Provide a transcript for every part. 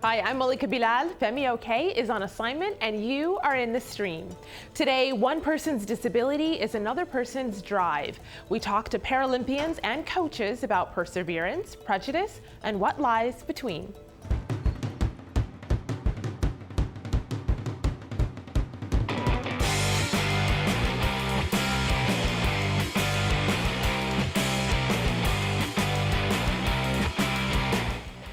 Hi, I'm Malika Bilal. Femi OK is on assignment and you are in the stream. Today, one person's disability is another person's drive. We talk to Paralympians and coaches about perseverance, prejudice, and what lies between.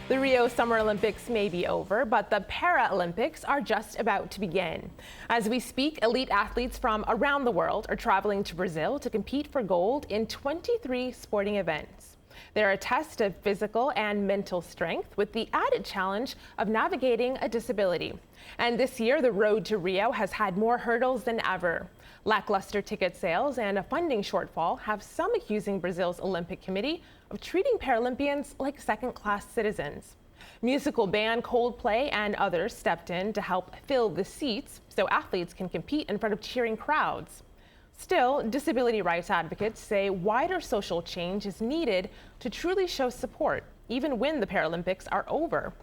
The Rio Summer Olympics may be over, but the Paralympics are just about to begin. As we speak, elite athletes from around the world are traveling to Brazil to compete for gold in 23 sporting events. They're a test of physical and mental strength with the added challenge of navigating a disability. And this year, the road to Rio has had more hurdles than ever. Lackluster ticket sales and a funding shortfall have some accusing Brazil's Olympic Committee of treating Paralympians like second-class citizens. Musical band Coldplay and others stepped in to help fill the seats so athletes can compete in front of cheering crowds. Still, disability rights advocates say wider social change is needed to truly show support, even when the Paralympics are over.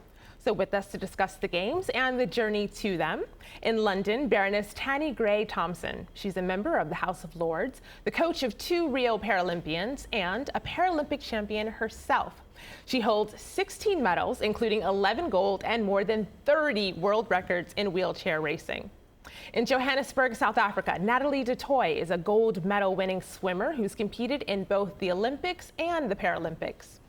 So with us to discuss the Games and the journey to them, in London, Baroness Tanni Grey-Thompson. She's a member of the House of Lords, the coach of 2 Rio Paralympians, and a Paralympic champion herself. She holds 16 medals, including 11 gold and more than 30 world records in wheelchair racing. In Johannesburg, South Africa, Natalie De Toi is a gold medal-winning swimmer who's competed in both the Olympics and the Paralympics.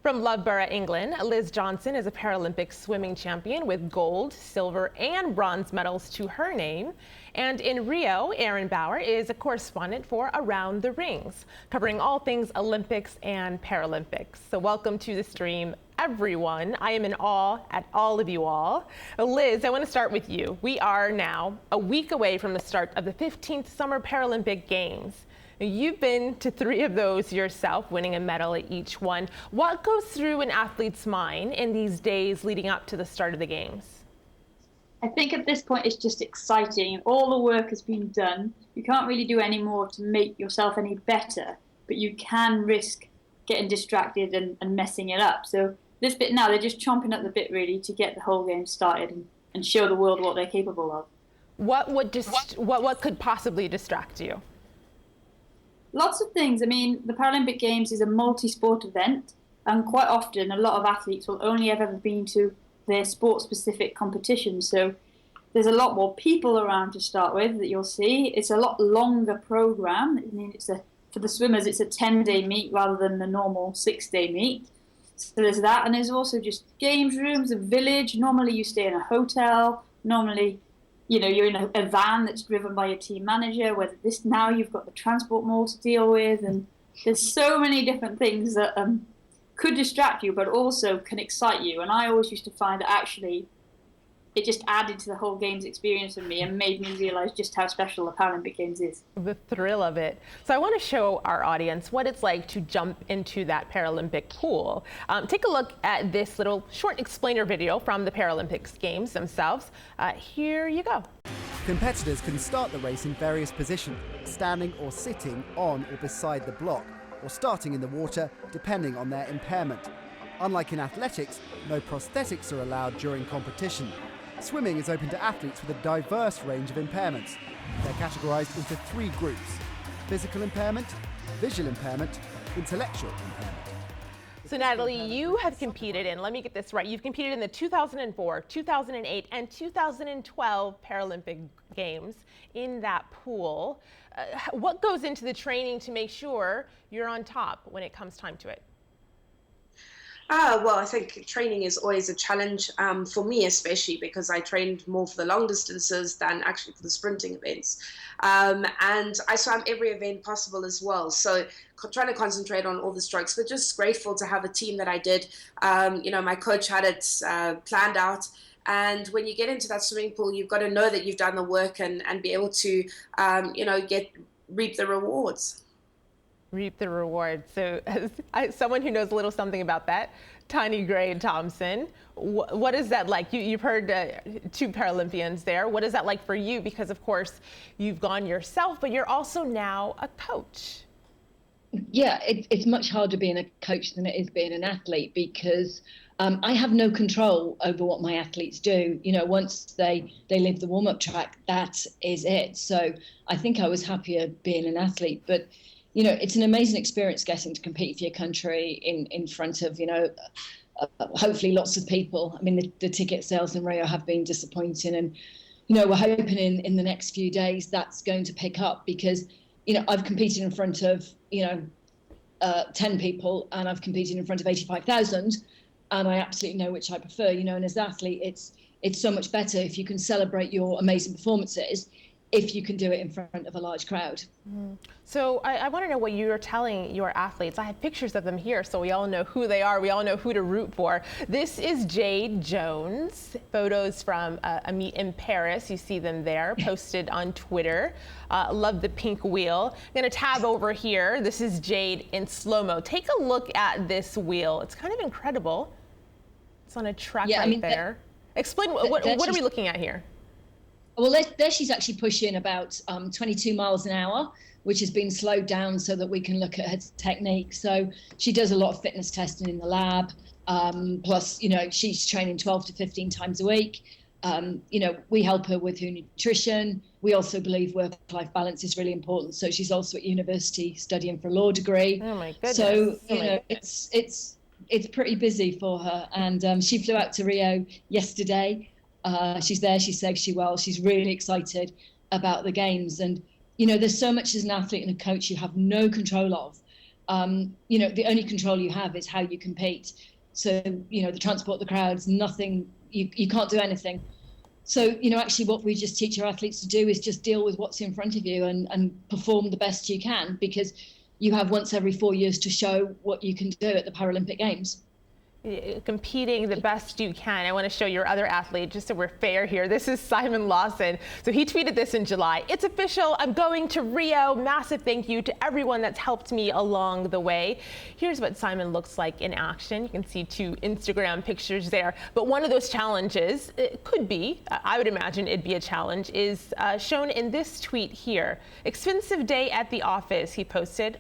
From Loughborough, England, Liz Johnson is a Paralympic swimming champion with gold, silver, and bronze medals to her name. And in Rio, Erin Bauer is a correspondent for Around the Rings, covering all things Olympics and Paralympics. So welcome to the stream, everyone. I am in awe at all of you all. Liz, I want to start with you. We are now a week away from the start of the 15th Summer Paralympic Games. You've been to 3 of those yourself, winning a medal at each one. What goes through an athlete's mind in these days leading up to the start of the Games? I think at this point it's just exciting. All the work has been done. You can't really do any more to make yourself any better, but you can risk getting distracted and messing it up. So this bit now, they're just chomping at the bit really to get the whole game started and show the world what they're capable of. What could possibly distract you? Lots of things. I mean, the Paralympic Games is a multi-sport event, and quite often a lot of athletes will only have ever been to their sport-specific competition. So there's a lot more people around to start with that you'll see. It's a lot longer program. I mean, for the swimmers, it's a 10-day meet rather than the normal 6-day meet. So there's that, and there's also just games rooms, a village. Normally you stay in a hotel. Normally, you know, you're in a van that's driven by a team manager, whether now you've got the transport mall to deal with, and there's so many different things that could distract you, but also can excite you. And I always used to find that actually it just added to the whole Games experience for me and made me realize just how special the Paralympic Games is. The thrill of it. So I want to show our audience what it's like to jump into that Paralympic pool. Take a look at this little short explainer video from the Paralympics Games themselves. Here you go. Competitors can start the race in various positions, standing or sitting on or beside the block, or starting in the water, depending on their impairment. Unlike in athletics, no prosthetics are allowed during competition. Swimming is open to athletes with a diverse range of impairments. They're categorised into 3 groups: physical impairment, visual impairment, intellectual impairment. So Natalie, you have competed in, let me get this right, you've competed in the 2004, 2008, and 2012 Paralympic Games in that pool. What goes into the training to make sure you're on top when it comes time to it? Well, I think training is always a challenge for me, especially because I trained more for the long distances than actually for the sprinting events. And I swam every event possible as well. So trying to concentrate on all the strokes, but just grateful to have a team that I did. You know, my coach had it planned out. And when you get into that swimming pool, you've got to know that you've done the work and be able to, you know, reap the rewards. Reap the reward. So as someone who knows a little something about that, Tanni Grey-Thompson, what is that like? You've heard 2 Paralympians there. What is that like for you? Because of course you've gone yourself, but you're also now a coach. Yeah, it's much harder being a coach than it is being an athlete, because I have no control over what my athletes do. You know, once they leave the warm-up track, that is it. So I think I was happier being an athlete. But, you know, it's an amazing experience getting to compete for your country in front of, you know, hopefully lots of people. I mean, the ticket sales in Rio have been disappointing. And, you know, we're hoping in the next few days that's going to pick up because, you know, I've competed in front of, you know, 10 people and I've competed in front of 85,000. And I absolutely know which I prefer, you know, and as an athlete, it's so much better if you can celebrate your amazing performances, if you can do it in front of a large crowd. So I want to know what you're telling your athletes. I have pictures of them here, so we all know who they are. We all know who to root for. This is Jade Jones. Photos from a meet in Paris. You see them there, posted on Twitter. Love the pink wheel. I'm going to tab over here. This is Jade in slow-mo. Take a look at this wheel. It's kind of incredible. It's on a track there. Explain, what are we looking at here? Well, there she's actually pushing about 22 miles an hour, which has been slowed down so that we can look at her technique. So she does a lot of fitness testing in the lab. Plus, you know, she's training 12 to 15 times a week. You know, we help her with her nutrition. We also believe work-life balance is really important. So she's also at university studying for a law degree. Oh my goodness. So, you know, it's pretty busy for her. And she flew out to Rio yesterday. She's there, she said she's really excited about the games. And, you know, there's so much as an athlete and a coach you have no control of. You know, the only control you have is how you compete. So, you know, the transport, the crowds, nothing, you can't do anything. So, you know, actually what we just teach our athletes to do is just deal with what's in front of you and perform the best you can, because you have once every 4 years to show what you can do at the Paralympic Games. Competing the best you can. I want to show your other athlete just so we're fair here. This is Simon Lawson. So he tweeted this in July. It's official. I'm going to Rio. Massive thank you to everyone that's helped me along the way. Here's what Simon looks like in action. You can see 2 Instagram pictures there. But one of those challenges, it could be, I would imagine it'd be a challenge, is shown in this tweet here. Expensive day at the office, he posted.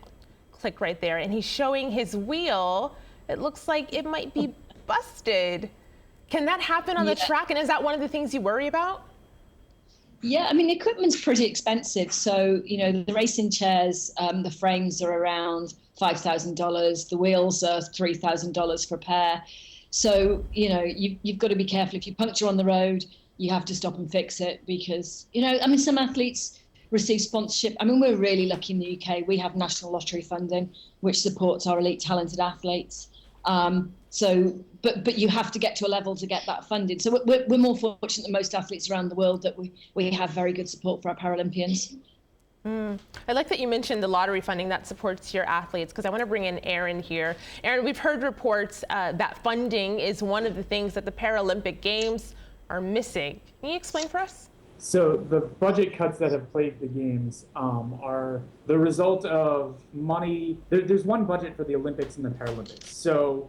Click right there. And he's showing his wheel. It looks like it might be busted. Can that happen on the track? And is that one of the things you worry about? Yeah, I mean, the equipment's pretty expensive. So, you know, the racing chairs, the frames are around $5,000. The wheels are $3,000 for a pair. So, you know, you've got to be careful. If you puncture on the road, you have to stop and fix it because, you know, I mean, some athletes receive sponsorship. I mean, we're really lucky in the UK. We have national lottery funding, which supports our elite talented athletes. But you have to get to a level to get that funded. So we're more fortunate than most athletes around the world that we have very good support for our Paralympians. I like that you mentioned the lottery funding that supports your athletes, because I want to bring in Aaron here. Aaron, we've heard reports that funding is one of the things that the Paralympic Games are missing. Can you explain for us? So the budget cuts that have plagued the Games are the result of money. There's one budget for the Olympics and the Paralympics. So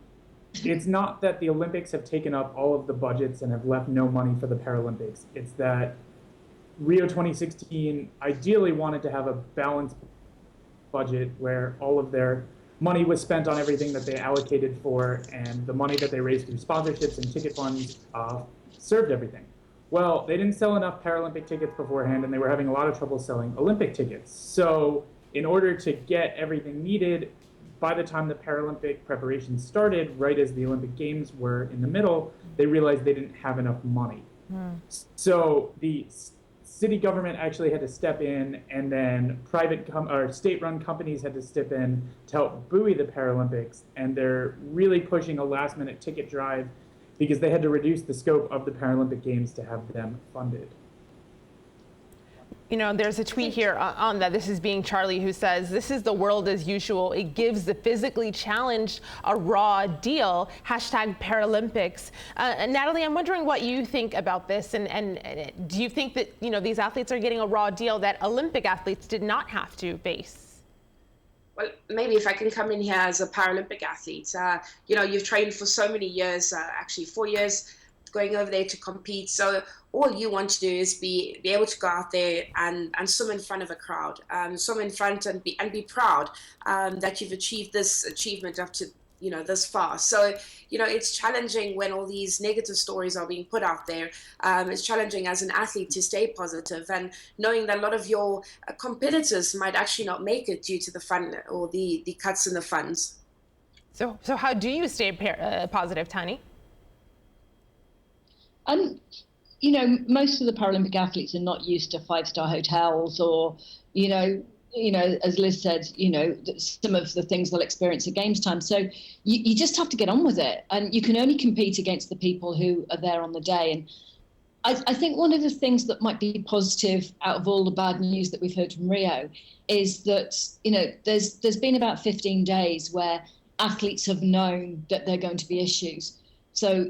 it's not that the Olympics have taken up all of the budgets and have left no money for the Paralympics. It's that Rio 2016 ideally wanted to have a balanced budget where all of their money was spent on everything that they allocated for, and the money that they raised through sponsorships and ticket funds served everything. Well, they didn't sell enough Paralympic tickets beforehand, and they were having a lot of trouble selling Olympic tickets. So in order to get everything needed, by the time the Paralympic preparations started, right as the Olympic Games were in the middle, they realized they didn't have enough money. So the city government actually had to step in, and then private or state-run companies had to step in to help buoy the Paralympics, and they're really pushing a last-minute ticket drive because they had to reduce the scope of the Paralympic Games to have them funded. You know, there's a tweet here on that. This is being Charlie, who says, this is the world as usual. It gives the physically challenged a raw deal. Hashtag Paralympics. Natalie, I'm wondering what you think about this. And do you think that, you know, these athletes are getting a raw deal that Olympic athletes did not have to face? Well, maybe if I can come in here as a Paralympic athlete, you know, you've trained for so many years, actually 4 years, going over there to compete. So all you want to do is be able to go out there and swim in front of a crowd, swim in front and be proud that you've achieved this achievement up to this far. So, it's challenging when all these negative stories are being put out there. It's challenging as an athlete to stay positive, and knowing that a lot of your competitors might actually not make it due to the fund or the cuts in the funds. So how do you stay positive, Tanni? Most of the Paralympic athletes are not used to five-star hotels or, as Liz said, some of the things they'll experience at games time. So you just have to get on with it. And you can only compete against the people who are there on the day. And I think one of the things that might be positive out of all the bad news that we've heard from Rio is that, there's been about 15 days where athletes have known that there are going to be issues. So,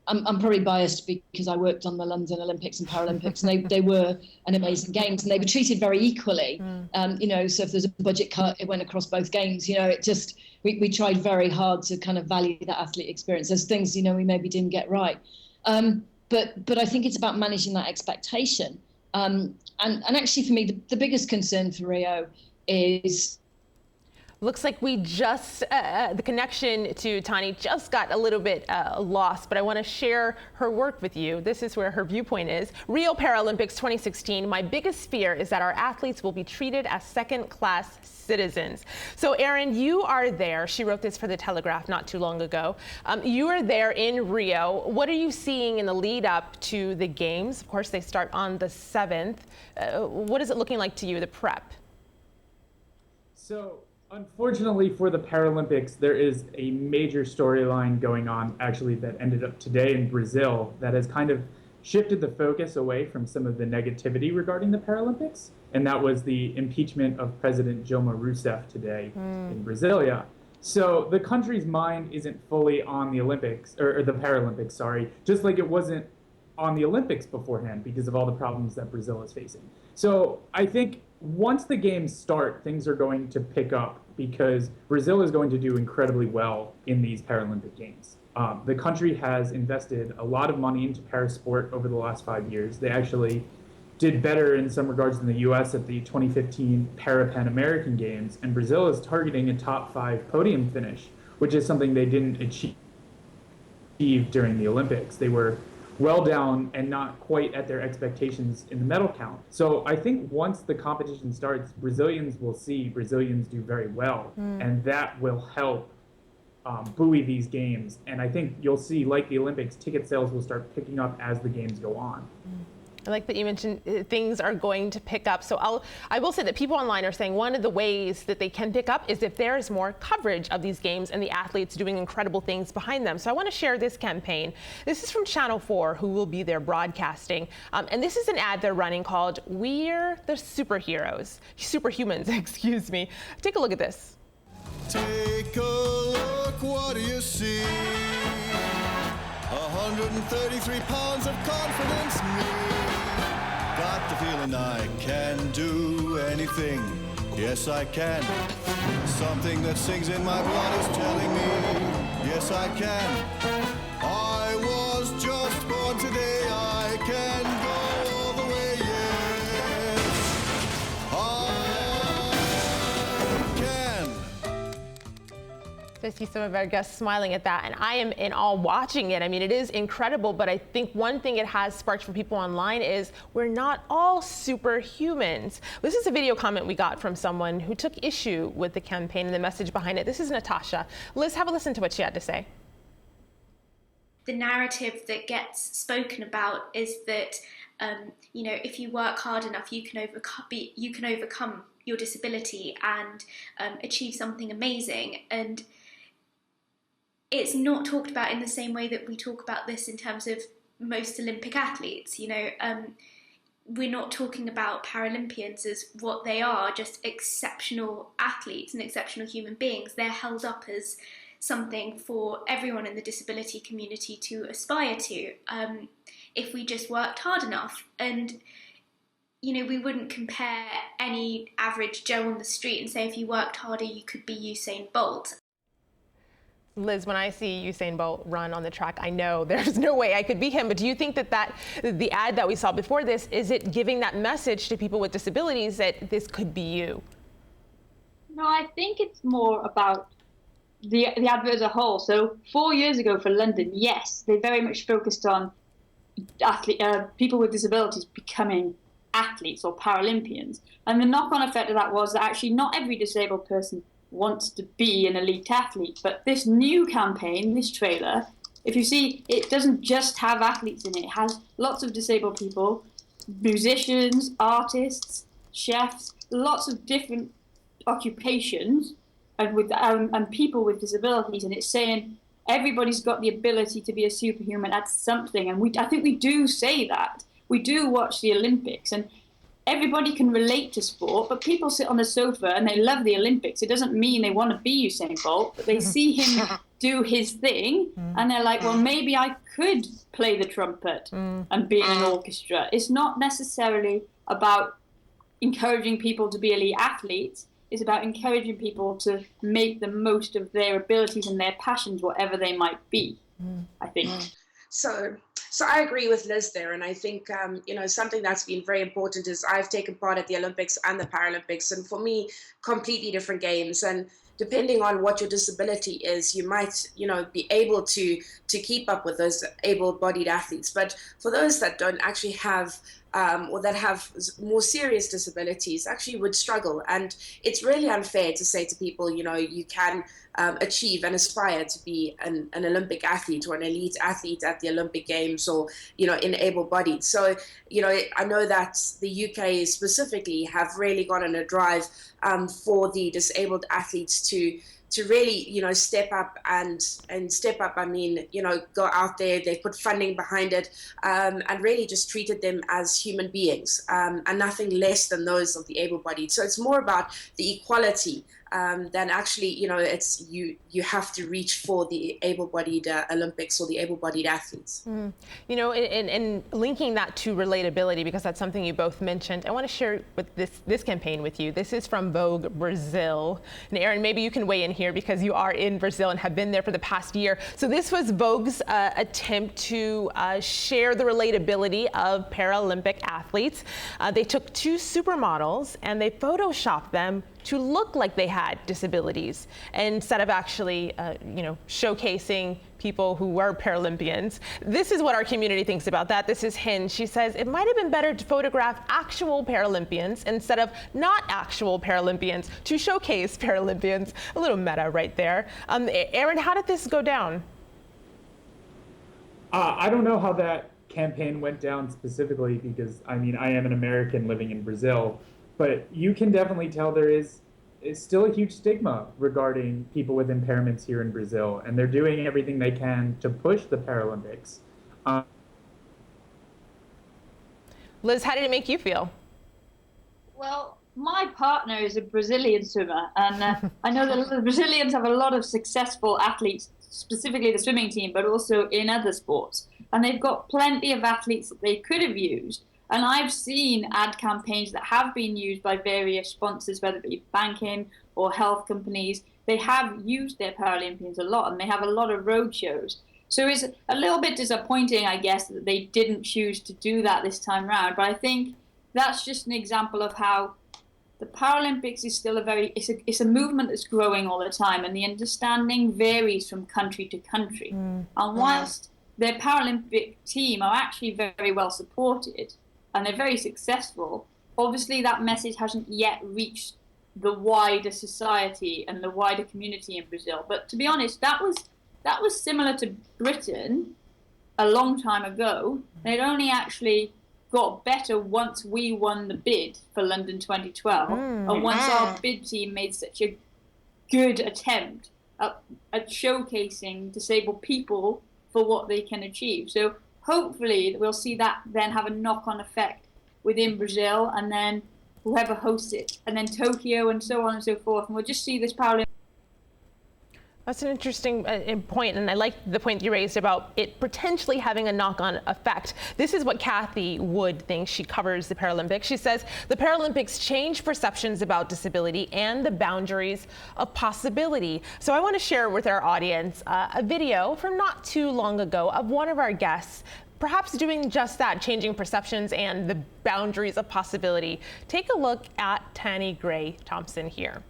I'm probably biased because I worked on the London Olympics and Paralympics, and they were an amazing games, and they were treated very equally. So if there's a budget cut, it went across both games. We tried very hard to kind of value that athlete experience. There's things, we maybe didn't get right. But I think it's about managing that expectation. And actually for me, the biggest concern for Rio is, looks like we just, the connection to Tanni just got a little bit lost, but I want to share her work with you. This is where her viewpoint is. Rio Paralympics 2016, my biggest fear is that our athletes will be treated as second-class citizens. So Erin, you are there. She wrote this for The Telegraph not too long ago. You are there in Rio. What are you seeing in the lead up to the games? Of course, they start on the 7th. What is it looking like to you, the prep? So, unfortunately for the Paralympics, there is a major storyline going on, actually, that ended up today in Brazil that has kind of shifted the focus away from some of the negativity regarding the Paralympics. And that was the impeachment of President Dilma Rousseff today in Brasilia. So the country's mind isn't fully on the Olympics, or the Paralympics, sorry, just like it wasn't on the Olympics beforehand because of all the problems that Brazil is facing. So I think once the games start, things are going to pick up because Brazil is going to do incredibly well in these Paralympic Games. The country has invested a lot of money into parasport over the last 5 years. They actually did better in some regards than the US at the 2015 Pan American Games, and Brazil is targeting a top 5 podium finish, which is something they didn't achieve during the Olympics. They were well down and not quite at their expectations in the medal count. So I think once the competition starts, Brazilians will see Brazilians do very well, and that will help buoy these games. And I think you'll see, like the Olympics, ticket sales will start picking up as the games go on. I like that you mentioned things are going to pick up. So I will say that people online are saying one of the ways that they can pick up is if there is more coverage of these games and the athletes doing incredible things behind them. So I want to share this campaign. This is from Channel 4, who will be there broadcasting. And this is an ad they're running called We're the Superhumans, excuse me. Take a look at this. Take a look, what do you see? 133 pounds of confidence, me. Got the feeling I can do anything. Yes, I can. Something that sings in my blood is telling me, yes, I can. I was just born today. I can go all the way, yes. I can. I see some of our guests smiling at that, and I am in awe watching it. I mean, it is incredible, but I think one thing it has sparked for people online is we're not all superhumans. This is a video comment we got from someone who took issue with the campaign and the message behind it. This is Natasha. Liz, have a listen to what she had to say. The narrative that gets spoken about is that, if you work hard enough, you can overcome your disability and achieve something amazing. And it's not talked about in the same way that we talk about this in terms of most Olympic athletes. We're not talking about Paralympians as what they are, just exceptional athletes and exceptional human beings. They're held up as something for everyone in the disability community to aspire to, if we just worked hard enough. And we wouldn't compare any average Joe on the street and say if you worked harder you could be Usain Bolt. Liz, when I see Usain Bolt run on the track, I know there's no way I could be him. But do you think that the ad that we saw before this, is it giving that message to people with disabilities that this could be you? No, I think it's more about the advert as a whole. So 4 years ago for London, yes, they very much focused on people with disabilities becoming athletes or Paralympians. And the knock-on effect of that was that actually not every disabled person wants to be an elite athlete. But this new campaign, this trailer, if you see, it doesn't just have athletes in it. It has lots of disabled people, musicians, artists, chefs, lots of different occupations and people with disabilities. And it's saying everybody's got the ability to be a superhuman at something. And I think we do say that. We do watch the Olympics, and everybody can relate to sport, but people sit on the sofa and they love the Olympics. It doesn't mean they want to be Usain Bolt, but they see him do his thing, and they're like, well, maybe I could play the trumpet and be in an orchestra. It's not necessarily about encouraging people to be elite athletes. It's about encouraging people to make the most of their abilities and their passions, whatever they might be, I think. So I agree with Liz there, and I think something that's been very important is I've taken part at the Olympics and the Paralympics, and for me, completely different games. And depending on what your disability is, you might be able to keep up with those able-bodied athletes. But for those that don't actually have or that have more serious disabilities, actually would struggle. And it's really unfair to say to people, you can achieve and aspire to be an Olympic athlete or an elite athlete at the Olympic Games, or in able-bodied. So I know that the UK specifically have really gone on a drive for the disabled athletes to really step up and step up. I mean, go out there. They put funding behind it, and really just treated them as human beings, and nothing less than those of the able-bodied. So it's more about the equality than actually, it's you have to reach for the able-bodied Olympics or the able-bodied athletes. And linking that to relatability, because that's something you both mentioned, I want to share with this campaign with you. This is from Vogue Brazil. And Aaron, maybe you can weigh in here because you are in Brazil and have been there for the past year. So this was Vogue's attempt to share the relatability of Paralympic athletes. They took 2 supermodels and they photoshopped them to look like they had disabilities, instead of actually, showcasing people who were Paralympians. This is what our community thinks about that. This is Hin. She says it might have been better to photograph actual Paralympians instead of not actual Paralympians to showcase Paralympians. A little meta right there. Aaron, how did this go down? I don't know how that campaign went down specifically, because I am an American living in Brazil. But you can definitely tell there is still a huge stigma regarding people with impairments here in Brazil, and they're doing everything they can to push the Paralympics. Liz, how did it make you feel? Well, my partner is a Brazilian swimmer, and I know that the Brazilians have a lot of successful athletes, specifically the swimming team, but also in other sports. And they've got plenty of athletes that they could have used. And I've seen ad campaigns that have been used by various sponsors, whether it be banking or health companies. They have used their Paralympians a lot, and they have a lot of road shows. So it's a little bit disappointing, I guess, that they didn't choose to do that this time around. But I think that's just an example of how the Paralympics is still it's a movement that's growing all the time, and the understanding varies from country to country. And whilst their Paralympic team are actually very well supported, and they're very successful, obviously that message hasn't yet reached the wider society and the wider community in Brazil. But to be honest, that was similar to Britain a long time ago. And it only actually got better once we won the bid for London 2012, and once our bid team made such a good attempt at showcasing disabled people for what they can achieve. So hopefully we'll see that then have a knock-on effect within Brazil, and then whoever hosts it, and then Tokyo, and so on and so forth. And we'll just see this Paralympics. That's an interesting point, and I like the point you raised about it potentially having a knock-on effect. This is what Kathy Wood thinks. She covers the Paralympics. She says the Paralympics change perceptions about disability and the boundaries of possibility. So I want to share with our audience a video from not too long ago of one of our guests perhaps doing just that, changing perceptions and the boundaries of possibility. Take a look at Tanni Grey-Thompson here.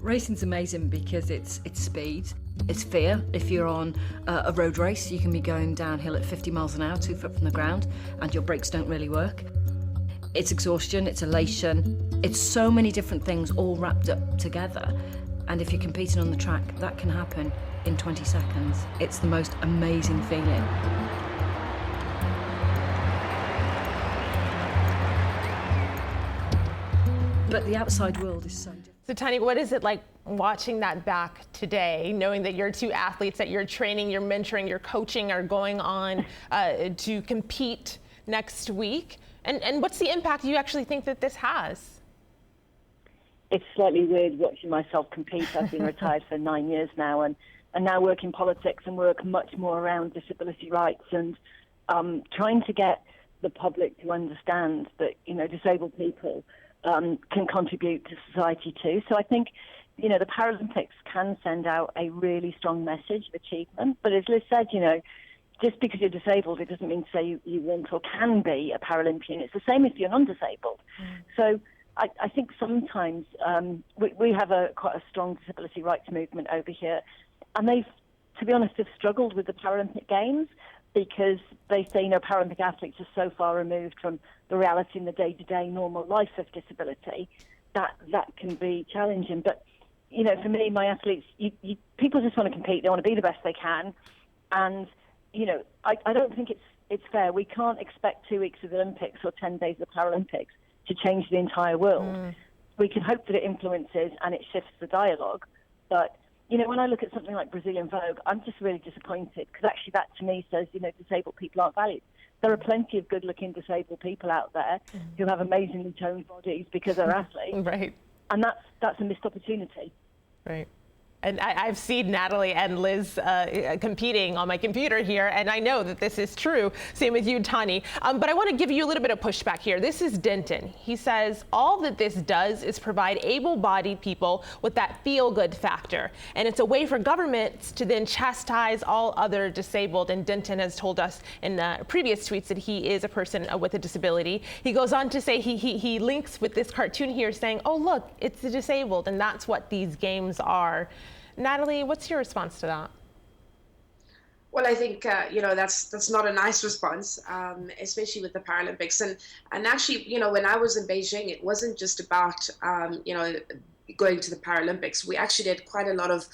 Racing's amazing because it's speed, it's fear. If you're on a road race, you can be going downhill at 50 miles an hour, 2 foot from the ground, and your brakes don't really work. It's exhaustion, it's elation, it's so many different things all wrapped up together. And if you're competing on the track, that can happen in 20 seconds. It's the most amazing feeling. But the outside world is so different. So Tanni, what is it like watching that back today, knowing that your two athletes that you're training, you're mentoring, you're coaching are going on to compete next week? And what's the impact you actually think that this has? It's slightly weird watching myself compete. I've been retired for 9 years now and now work in politics and work much more around disability rights and trying to get the public to understand that, disabled people can contribute to society too. So I think, the Paralympics can send out a really strong message of achievement. But as Liz said, just because you're disabled, it doesn't mean to say you want or can be a Paralympian. It's the same if you're non-disabled. So I think sometimes we have quite a strong disability rights movement over here. And they've, to be honest, have struggled with the Paralympic Games because they say, Paralympic athletes are so far removed from the reality in the day-to-day normal life of disability that can be challenging. But, for me, my athletes, people just want to compete. They want to be the best they can. And, I don't think it's fair. We can't expect 2 weeks of the Olympics or 10 days of the Paralympics to change the entire world. We can hope that it influences and it shifts the dialogue. But, when I look at something like Brazilian Vogue, I'm just really disappointed because actually that to me says, disabled people aren't valued. There are plenty of good-looking disabled people out there who have amazingly toned bodies because they're athletes. Right. And that's a missed opportunity. Right. And I've seen Natalie and Liz competing on my computer here, and I know that this is true. Same with you, Tanni. But I want to give you a little bit of pushback here. This is Denton. He says all that this does is provide able-bodied people with that feel-good factor. And it's a way for governments to then chastise all other disabled. And Denton has told us in previous tweets that he is a person with a disability. He goes on to say he links with this cartoon here saying, oh, look, it's the disabled, and that's what these games are. Natalie, what's your response to that? Well, I think that's not a nice response, especially with the Paralympics. And actually, when I was in Beijing, it wasn't just about going to the Paralympics. We actually did quite a lot of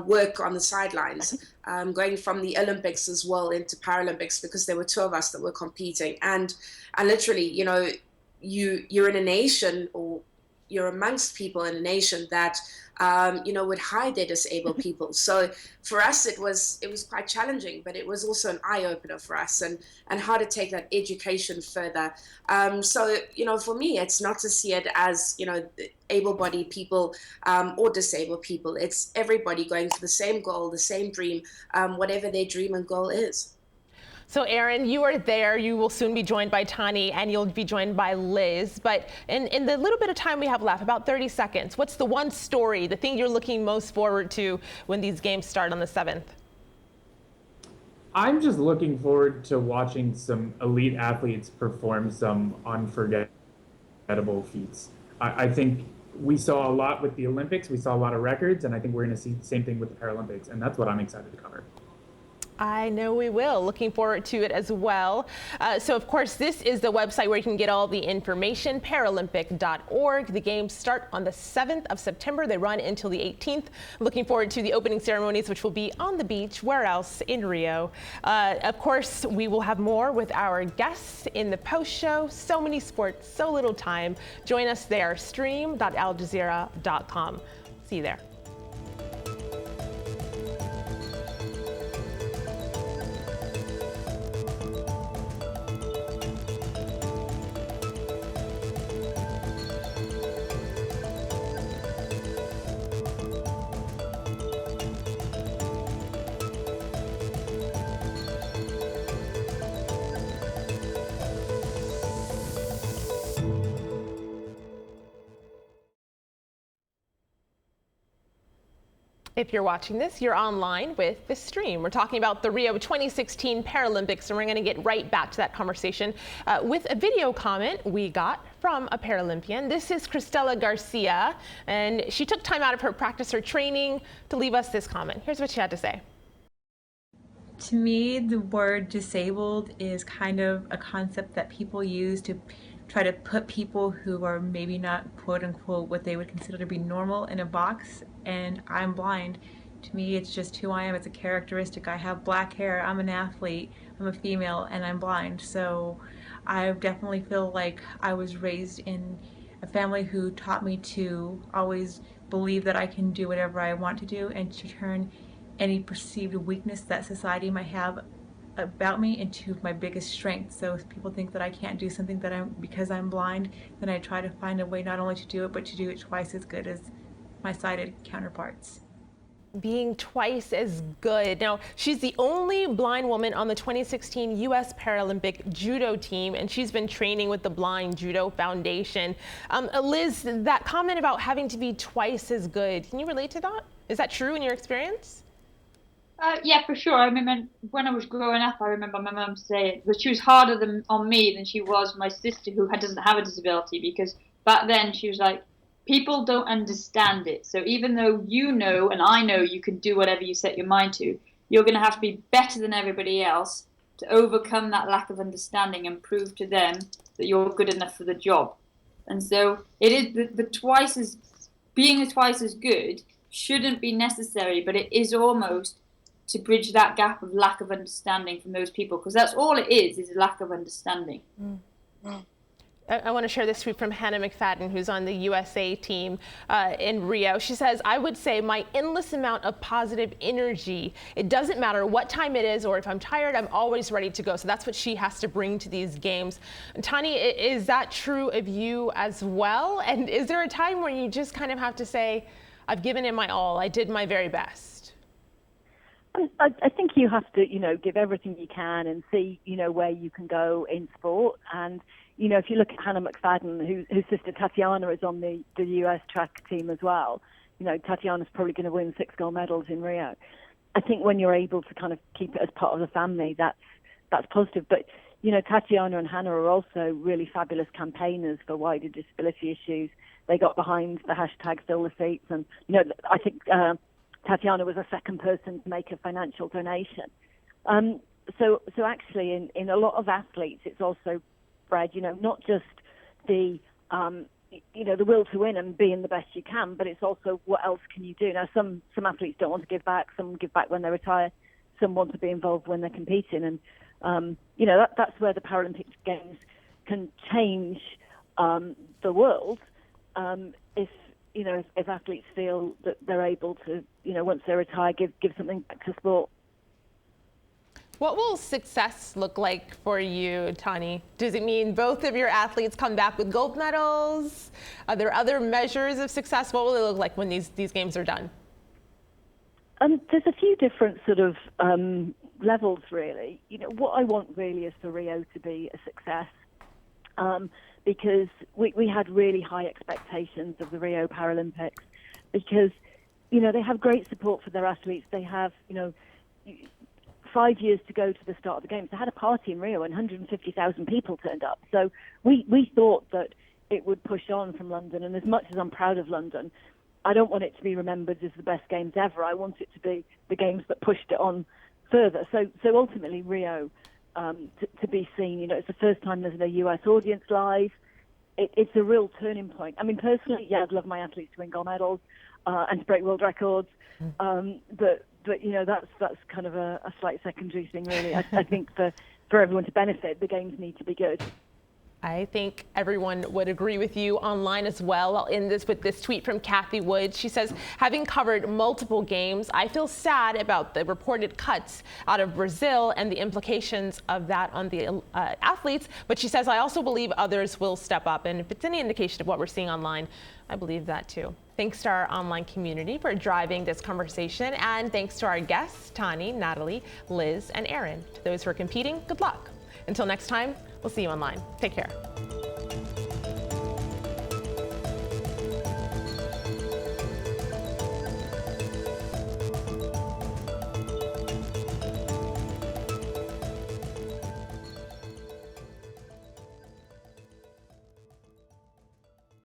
work on the sidelines, going from the Olympics as well into Paralympics because there were 2 of us that were competing. And literally, you're in a nation or you're amongst people in a nation that would hide their disabled people. So for us, it was quite challenging, but it was also an eye opener for us and how to take that education further. So for me, it's not to see it as able-bodied people or disabled people. It's everybody going for the same goal, the same dream, whatever their dream and goal is. So Aaron, you are there. You will soon be joined by Tanni and you'll be joined by Liz. But in the little bit of time we have left, about 30 seconds, what's the one story, the thing you're looking most forward to when these games start on the 7th? I'm just looking forward to watching some elite athletes perform some unforgettable feats. I think we saw a lot with the Olympics. We saw a lot of records, and I think we're going to see the same thing with the Paralympics, and that's what I'm excited to cover. I know we will. Looking forward to it as well. So, of course, this is the website where you can get all the information, Paralympic.org. The games start on the 7th of September. They run until the 18th. Looking forward to the opening ceremonies, which will be on the beach. Where else? In Rio. Of course, we will have more with our guests in the post show. So many sports, so little time. Join us there, stream.aljazeera.com. See you there. If you're watching this, you're online with this stream. We're talking about the Rio 2016 Paralympics, and we're going to get right back to that conversation with a video comment we got from a Paralympian. This is Cristela Garcia, and she took time out of her practice or training to leave us this comment. Here's what she had to say. To me, the word disabled is kind of a concept that people use to try to put people who are maybe not quote unquote what they would consider to be normal in a box, and I'm blind. To me, it's just who I am. It's a characteristic. I have black hair, I'm an athlete, I'm a female, and I'm blind. So I definitely feel like I was raised in a family who taught me to always believe that I can do whatever I want to do and to turn any perceived weakness that society might have about me into my biggest strength. So if people think that I can't do something because I'm blind, then I try to find a way not only to do it, but to do it twice as good as my sighted counterparts. Being twice as good. Now, she's the only blind woman on the 2016 U.S. Paralympic judo team, and she's been training with the Blind Judo Foundation. Liz, that comment about having to be twice as good, can you relate to that? Is that true in your experience? Yeah, for sure. I remember when I was growing up, I remember my mum saying that she was harder on me than she was my sister who doesn't have a disability, because back then she was like, people don't understand it. So even though you know and I know you can do whatever you set your mind to, you're going to have to be better than everybody else to overcome that lack of understanding and prove to them that you're good enough for the job. And so it is being twice as good shouldn't be necessary, but it is almost to bridge that gap of lack of understanding from those people, because that's all it is a lack of understanding. I want to share this tweet from Hannah McFadden, who's on the USA team in Rio. She says, I would say my endless amount of positive energy. It doesn't matter what time it is or if I'm tired, I'm always ready to go. So that's what she has to bring to these games. Tanni, is that true of you as well? And is there a time where you just kind of have to say, I've given it my all, I did my very best? I think you have to, give everything you can and see, where you can go in sport. And, if you look at Hannah McFadden, whose sister Tatiana is on the US track team as well, Tatiana's probably going to win 6 gold medals in Rio. I think when you're able to kind of keep it as part of the family, that's positive. But, Tatiana and Hannah are also really fabulous campaigners for wider disability issues. They got behind the hashtag Fill the Seats. And, I think Tatiana was the second person to make a financial donation. So actually, in a lot of athletes, it's also bred, not just the the will to win and being the best you can, but it's also what else can you do. Now, some athletes don't want to give back. Some give back when they retire. Some want to be involved when they're competing, and that's where the Paralympic Games can change the world. If athletes feel that they're able to, once they retire, give something back to sport. What will success look like for you, Tanni? Does it mean both of your athletes come back with gold medals? Are there other measures of success? What will it look like when these games are done? There's a few different sort of levels, really. What I want really is for Rio to be a success. Because we had really high expectations of the Rio Paralympics, because, they have great support for their athletes. They have, 5 years to go to the start of the Games. They had a party in Rio and 150,000 people turned up. So we thought that it would push on from London. And as much as I'm proud of London, I don't want it to be remembered as the best Games ever. I want it to be the Games that pushed it on further. So ultimately, Rio, to be seen, it's the first time there's a US audience live. It's a real turning point. I mean, personally, I'd love my athletes to win gold medals and to break world records. But that's kind of a slight secondary thing, really. I think for everyone to benefit, the Games need to be good. I think everyone would agree with you online as well. I'll end this with this tweet from Kathy Wood. She says, having covered multiple games, I feel sad about the reported cuts out of Brazil and the implications of that on the athletes. But she says, I also believe others will step up. And if it's any indication of what we're seeing online, I believe that too. Thanks to our online community for driving this conversation. And thanks to our guests, Tanni, Natalie, Liz, and Aaron. To those who are competing, good luck. Until next time, we'll see you online. Take care.